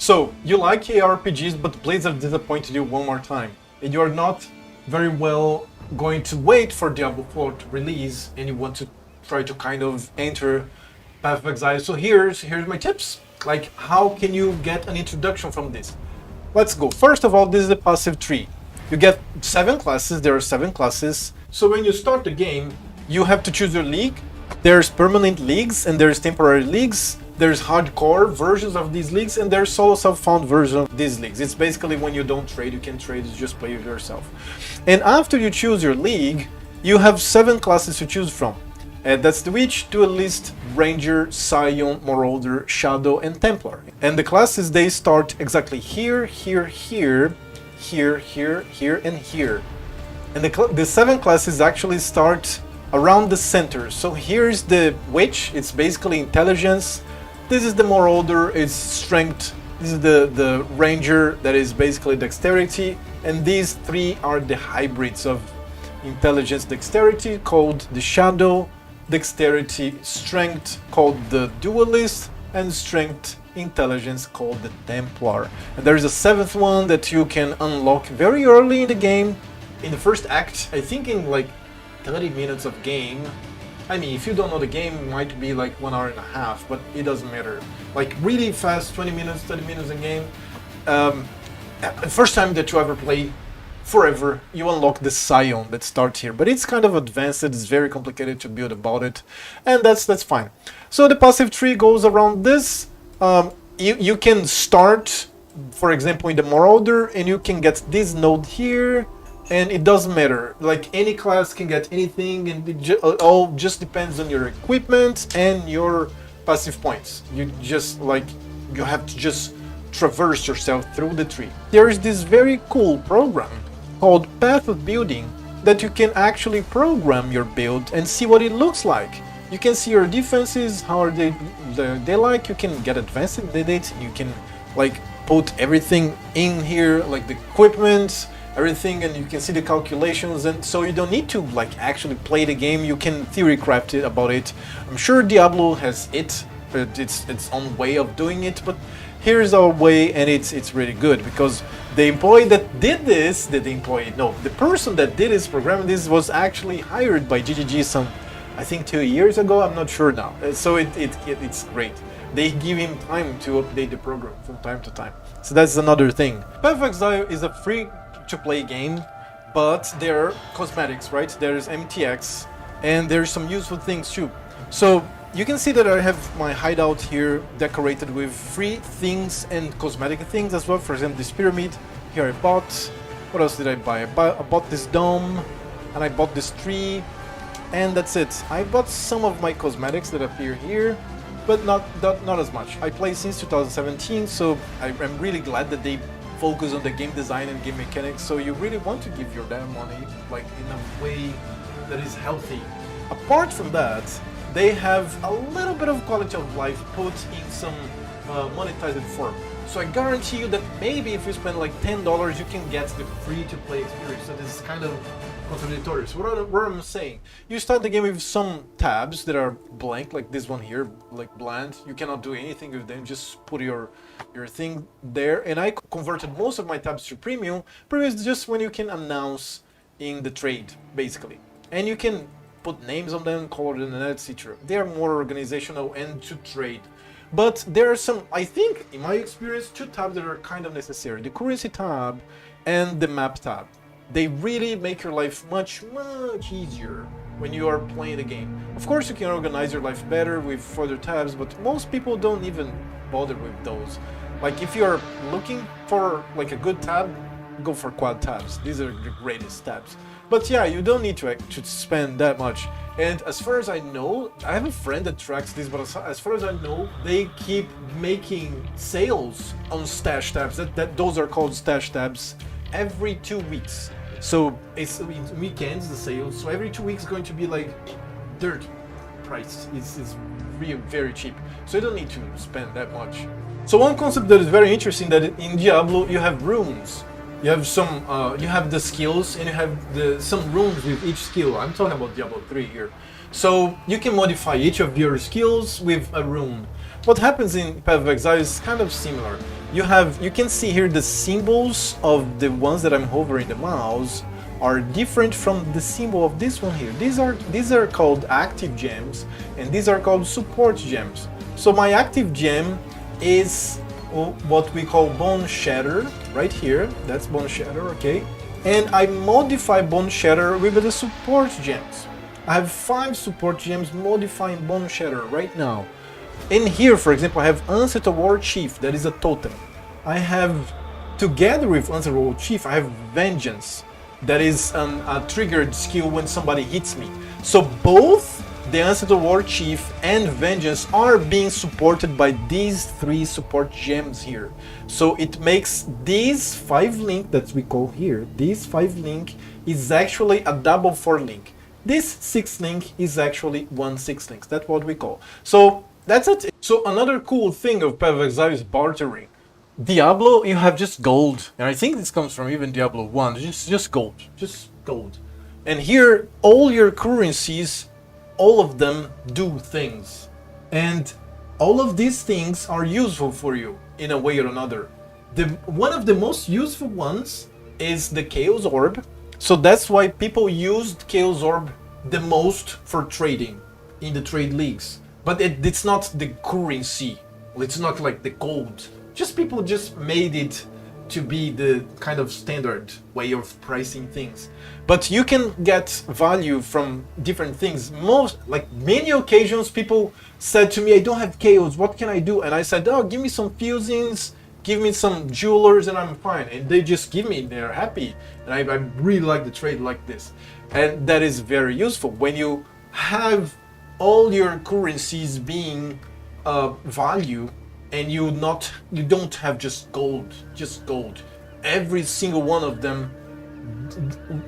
So, you like ARPGs, but Blizzard disappointed you one more time. And you're not very well going to wait for Diablo 4 to release, and you want to try to kind of enter Path of Exile. So here's my tips. Like, how can you get an introduction from this? Let's go. First of all, this is the passive tree. You get 7 classes, there are 7 classes. So when you start the game, you have to choose your league. There's permanent leagues and there's temporary leagues. There's hardcore versions of these leagues and there's solo self-found version of these leagues. It's basically when you don't trade, you can trade, you just play it yourself. And after you choose your league, you have 7 classes to choose from. That's the Witch, Duelist, Ranger, Scion, Marauder, Shadow, and Templar. And the classes, they start exactly here, here, here, here, here, here, and here. And the 7 classes actually start around the center. So here's the Witch, it's basically intelligence. This is the Marauder, it's strength. This is the Ranger, that is basically dexterity. And these 3 are the hybrids of intelligence, dexterity, called the Shadow, dexterity, strength, called the Duelist, and strength, intelligence, called the Templar. And there is a 7th one that you can unlock very early in the game, in the first act, I think in like 30 minutes of game. I mean, if you don't know the game, it might be like 1 hour and a half, but it doesn't matter. Like really fast, 20 minutes, 30 minutes in game. The first time that you ever play forever, you unlock the Scion that starts here, but it's kind of advanced, it's very complicated to build about it, and that's fine. So the passive tree goes around this. You can start, for example, in the Marauder, and you can get this node here, and it doesn't matter. Like any class can get anything, and it all just depends on your equipment and your passive points. You have to just traverse yourself through the tree. There is this very cool program called Path of Building that you can actually program your build and see what it looks like. You can see your defenses, how are they like. You can get advanced in it. You can like put everything in here, like the equipment, everything, and you can see the calculations. And so you don't need to like actually play the game. You can theory craft it about it. I'm sure Diablo has its own way of doing it, but here's our way, and it's really good because the employee that did this, the person that did this program, this was actually hired by GGG some, I think 2 years ago, I'm not sure now. So it's great. They give him time to update the program from time to time. So that's another thing. Path of Exile is a free-to-play game, but there are cosmetics, right? There's MTX, and there's some useful things too. So you can see that I have my hideout here decorated with free things and cosmetic things as well. For example, this pyramid. Here I bought. What else did I buy? I bought this dome, and I bought this tree, and that's it. I bought some of my cosmetics that appear here, but not as much. I play since 2017, so I'm really glad that they focus on the game design and game mechanics. So you really want to give your damn money like in a way that is healthy. Apart from that, they have a little bit of quality of life put in some monetized form. So I guarantee you that maybe if you spend like $10, you can get the free-to-play experience. So this is kind of contradictory. So what I'm saying, you start the game with some tabs that are blank, like this one here, like bland. You cannot do anything with them, just put your thing there. And I converted most of my tabs to premium. Premium is just when you can announce in the trade, basically. And you can put names on them, color them, and etc. They are more organizational and to trade. But there are some, I think, in my experience, 2 tabs that are kind of necessary. The currency tab and the map tab. They really make your life much easier when you are playing the game. Of course, you can organize your life better with further tabs, but most people don't even bother with those. Like if you're looking for like a good tab, go for quad tabs. These are the greatest tabs. But yeah, you don't need to spend that much. And as far as I know, I have a friend that tracks this, but as far as I know, they keep making sales on stash tabs. Those are called stash tabs every 2 weeks. So it's weekends, the sales. So every 2 weeks is going to be like dirt price. It's really very cheap. So you don't need to spend that much. So one concept that is very interesting that in Diablo you have runes. You have some, you have the skills, and you have some runes with each skill. I'm talking about Diablo 3 here. So you can modify each of your skills with a rune. What happens in Path of Exile is kind of similar. You can see here the symbols of the ones that I'm hovering the mouse are different from the symbol of this one here. These are called active gems, and these are called support gems. So my active gem is what we call Bone Shatter, right here. That's Bone Shatter, okay? And I modify Bone Shatter with the support gems. I have 5 support gems modifying Bone Shatter right now. In here, for example, I have Ancestral War Chief, that is a totem. I have, together with Ancestral War Chief, I have Vengeance. That is a triggered skill when somebody hits me. So both the Ancestral War Chief and Vengeance are being supported by these 3 support gems here. So it makes these 5 link that we call here, this 5 link is actually a double 4 link. This 6 link is actually 1 6 links. That's what we call. So that's it. So another cool thing of Path of Exile is bartering. Diablo, you have just gold, and I think this comes from even Diablo 1, just gold. And here, all your currencies, all of them do things. And all of these things are useful for you, in a way or another. One of the most useful ones is the Chaos Orb. So that's why people used Chaos Orb the most for trading, in the trade leagues. But it's not the currency, it's not like the gold. Just people just made it to be the kind of standard way of pricing things. But you can get value from different things. Many occasions people said to me, I don't have chaos, what can I do? And I said, oh, give me some fusings, give me some jewelers and I'm fine. And they just give me, they're happy. And I really like the trade like this. And that is very useful when you have all your currencies being value, and you don't have just gold. Every single one of them,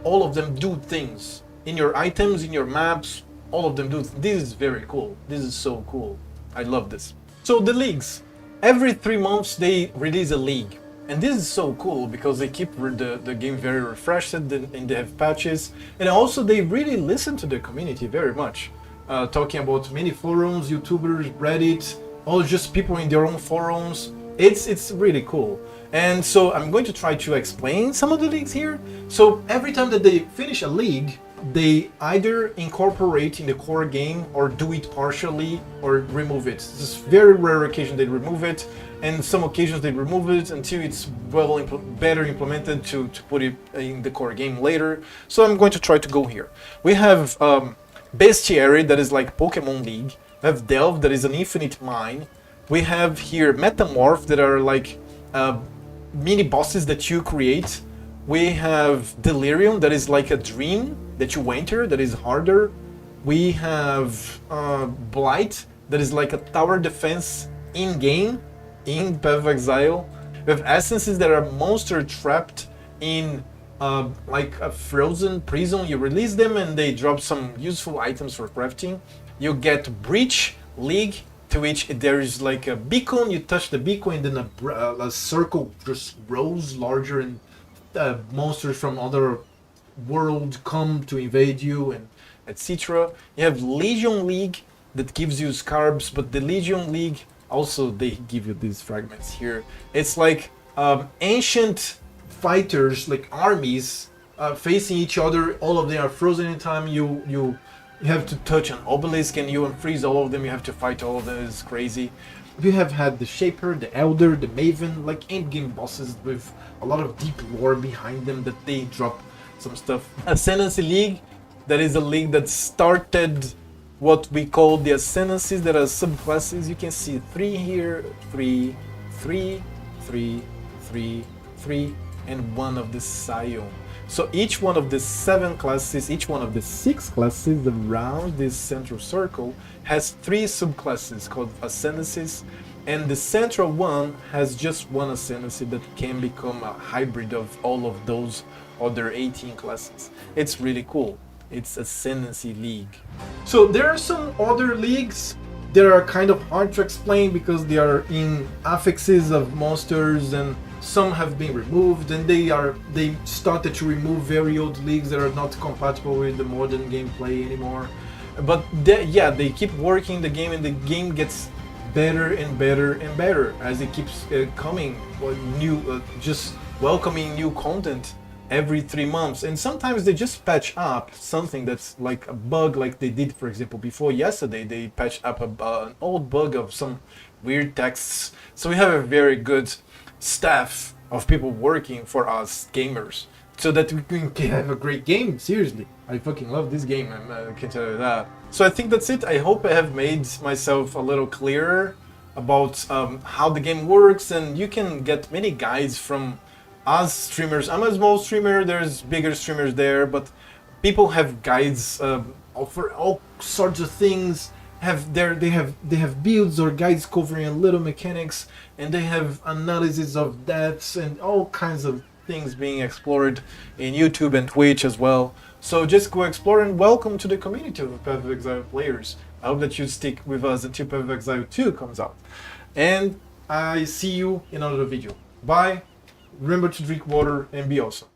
all of them do things. In your items, in your maps, all of them do. This is very cool. This is so cool. I love this. So the leagues. Every 3 months they release a league. And this is so cool because they keep the game very refreshed and they have patches. And also they really listen to the community very much. Talking about many forums, YouTubers, Reddit, all just people in their own forums. It's really cool. And so I'm going to try to explain some of the leagues here. So every time that they finish a league, they either incorporate in the core game or do it partially or remove it. It's very rare occasion they remove it, and some occasions they remove it until it's better implemented to put it in the core game later. So I'm going to try to go here. We have Bestiary, that is like Pokemon League. We have Delve, that is an infinite mine. We have here Metamorph, that are like mini bosses that you create. We have Delirium, that is like a dream that you enter, that is harder. We have Blight, that is like a tower defense in-game, in Path of Exile. We have Essences that are monster trapped in like a frozen prison. You release them and they drop some useful items for crafting. You get Breach League, to which there is like a beacon. You touch the beacon and then a circle just grows larger, and monsters from other world come to invade you, and etc. You have Legion League that gives you scarabs, but the Legion League also, they give you these fragments here. It's like ancient fighters, like armies facing each other. All of them are frozen in time. You have to touch an obelisk and you unfreeze all of them. You have to fight all of them. It's crazy. We have had the Shaper, the Elder, the Maven, like endgame bosses with a lot of deep lore behind them that they drop some stuff. Ascendancy League, that is a league that started what we call the Ascendancies, that are subclasses. You can see 3 here, 3, 3, 3, 3, 3, and 1 of the Scion. So each one of the 7 classes, each one of the 6 classes around this central circle has 3 subclasses called Ascendancies, and the central one has just 1 Ascendancy that can become a hybrid of all of those other 18 classes. It's really cool. It's Ascendancy League. So there are some other leagues that are kind of hard to explain because they are in affixes of monsters, and some have been removed, and they started to remove very old leagues that are not compatible with the modern gameplay anymore. But they keep working the game, and the game gets better and better and better as it keeps coming new, just welcoming new content every 3 months. And sometimes they just patch up something that's like a bug, like they did, for example, before yesterday. They patched up an old bug of some weird texts. So we have a very good staff of people working for us gamers, so that we can have a great game. Seriously, I fucking love this game, I can tell you that. So I think that's it. I hope I have made myself a little clearer about how the game works, and you can get many guides from us streamers. I'm a small streamer, there's bigger streamers there, but people have guides for all sorts of things. They have builds or guides covering a little mechanics, and they have analysis of deaths and all kinds of things being explored in YouTube and Twitch as well. So just go explore, and welcome to the community of Path of Exile players. I hope that you stick with us until Path of Exile 2 comes out. And I see you in another video. Bye. Remember to drink water and be awesome.